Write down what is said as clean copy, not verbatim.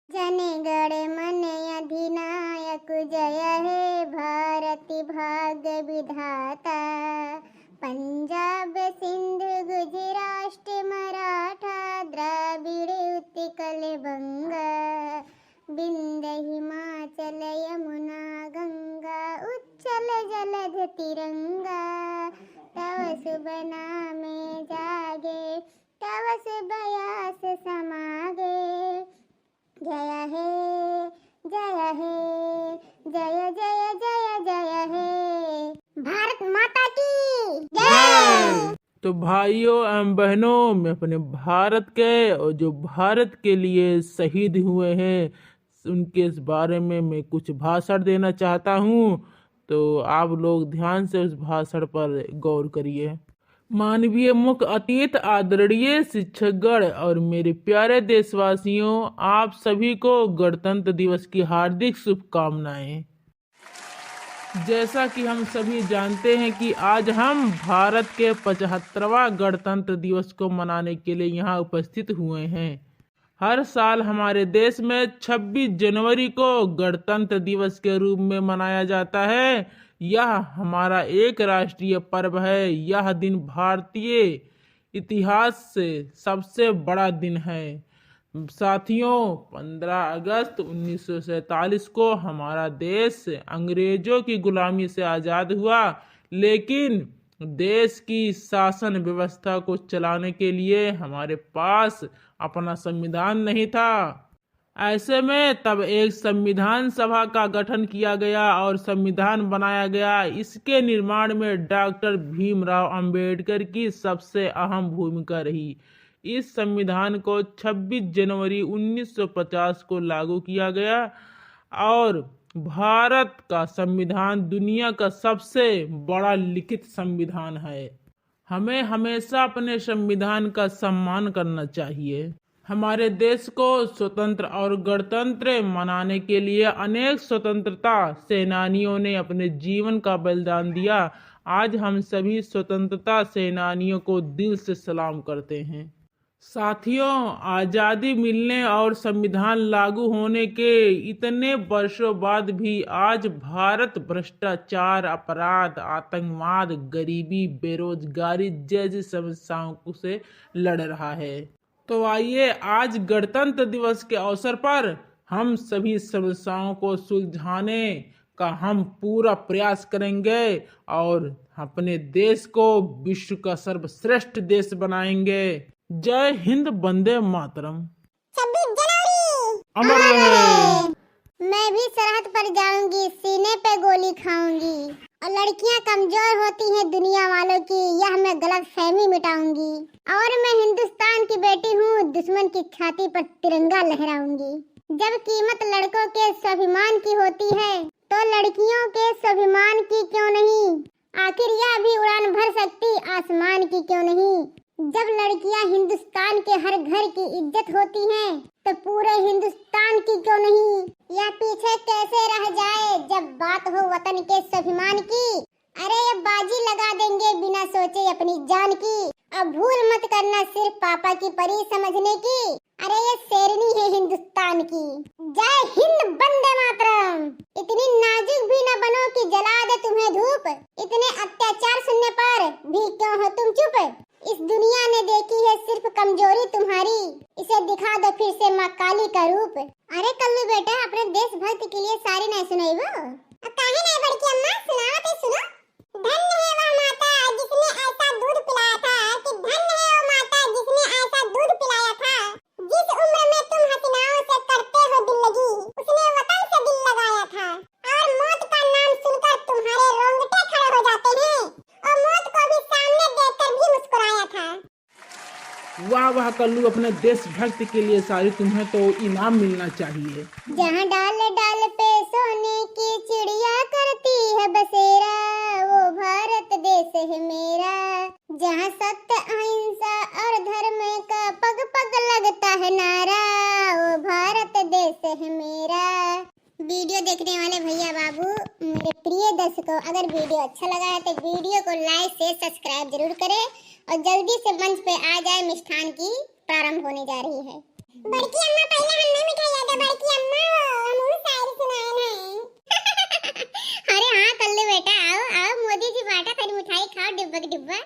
जनगण मन अधिनायक जय हे भारती भाग्य विधाता। पंजाब सिंध गुजरात मराठा द्राविड़ उत्कल बंगा। विंध्य हिमाचल यमुना गंगा उच्चल जलध तिरंगा। तव शुभ नामे जागे तव शुभ यश समागे। जय हे जय हे जय जय जय जय हे भारत माता की जय। तो भाइयों एवं बहनों, मैं अपने भारत के और जो भारत के लिए शहीद हुए हैं उनके इस बारे में मैं कुछ भाषण देना चाहता हूँ। तो आप लोग ध्यान से उस भाषण पर गौर करिए। मानवीय मुख्य अतीत आदरणीय शिक्षकगण और मेरे प्यारे देशवासियों, आप सभी को गणतंत्र दिवस की हार्दिक शुभकामनाएं। जैसा कि हम सभी जानते हैं कि आज हम भारत के 75वां गणतंत्र दिवस को मनाने के लिए यहाँ उपस्थित हुए हैं। हर साल हमारे देश में 26 जनवरी को गणतंत्र दिवस के रूप में मनाया जाता है। यह हमारा एक राष्ट्रीय पर्व है। यह दिन भारतीय इतिहास से सबसे बड़ा दिन है। साथियों, 15 अगस्त 1947 को हमारा देश अंग्रेजों की गुलामी से आज़ाद हुआ, लेकिन देश की शासन व्यवस्था को चलाने के लिए हमारे पास अपना संविधान नहीं था। ऐसे में तब एक संविधान सभा का गठन किया गया और संविधान बनाया गया। इसके निर्माण में डॉक्टर भीमराव अंबेडकर की सबसे अहम भूमिका रही। इस संविधान को 26 जनवरी 1950 को लागू किया गया और भारत का संविधान दुनिया का सबसे बड़ा लिखित संविधान है। हमें हमेशा अपने संविधान का सम्मान करना चाहिए। हमारे देश को स्वतंत्र और गणतंत्र मनाने के लिए अनेक स्वतंत्रता सेनानियों ने अपने जीवन का बलिदान दिया। आज हम सभी स्वतंत्रता सेनानियों को दिल से सलाम करते हैं। साथियों, आज़ादी मिलने और संविधान लागू होने के इतने वर्षों बाद भी आज भारत भ्रष्टाचार, अपराध, आतंकवाद, गरीबी, बेरोजगारी जैसी समस्याओं से लड़ रहा है। तो आइए आज गणतंत्र दिवस के अवसर पर हम सभी समस्याओं को सुलझाने का हम पूरा प्रयास करेंगे और अपने देश को विश्व का सर्वश्रेष्ठ देश बनाएंगे। जय हिंद, वंदे मातरम। 26 जनवरी अमर रहे। मैं भी सरहद पर जाऊंगी, सीने पे गोली खाऊंगी और लड़कियां कमजोर होती हैं दुनिया वालों की, यह मैं गलत फहमी मिटाऊंगी। और मैं हिंदुस्तान की बेटी हूँ, दुश्मन की छाती पर तिरंगा लहराऊंगी। जब कीमत लड़कों के स्वाभिमान की होती है तो लड़कियों के स्वाभिमान की क्यों नहीं? आखिर यह भी उड़ान भर सकती आसमान की क्यों नहीं? जब लड़कियां हिंदुस्तान के हर घर की इज्जत होती हैं तो पूरे हिंदुस्तान की क्यों नहीं? यह पीछे कैसे रह जाए जब बात हो वतन के स्वाभिमान की? अरे ये बाजी लगा देंगे बिना सोचे अपनी जान की। अब भूल मत करना सिर्फ पापा की परी समझने की। अरे ये शेरनी है हिंदुस्तान की। जय हिंद, वंदे मातरम। इतनी नाजुक भी न बनो कि जला दे तुम्हें धूप। इतने अत्याचार सुनने पर भी क्यों हो तुम चुप? इस दुनिया ने देखी है सिर्फ कमजोरी तुम्हारी, इसे दिखा दो फिर से माँ काली का रूप। अरे कल्लू बेटा, अपने देशभक्ति के लिए सारी नहीं सुनाई वो? काहे नहीं बड़की अम्मा, सुनाओ तो सुनो। धन्य है वह माता जिसने ऐसा दूध पिलाया था, कि धन्य है वो माता जिसने ऐसा दूध पिलाया था। जिस उम्र में तुम हसीनाओं से करते हो दिल लगी, उसने वतन से दिल लगाया था। और मौत का नाम सुनकर तुम्हारे रोंगटे खड़े हो जाते हैं, और मौत को भी सामने देखकर भी मुस्कुराया था। वाह वाह कल्लू, अपने देशभक्ति के लिए सारी तुम्हें तो इनाम मिलना चाहिए। जहाँ डाल डाल पे सोने की चिड़िया करती है बसेरा, वो भारत देश है मेरा। जहाँ सत्य, अहिंसा और धर्म का पग पग लगता है नारा, वो भारत देश है मेरा। वीडियो देखने वाले भैया बाबू, मेरे प्रिय दर्शकों, अगर वीडियो अच्छा लगा है तो वीडियो को लाइक से सब्सक्राइब जरूर करें और जल्दी से मंच पे आ जाए, मिष्ठान की प्रारंभ होने जा रही है। बड़की अम्मा, पहले हमने मिठाई याद है बड़की का डिब्बा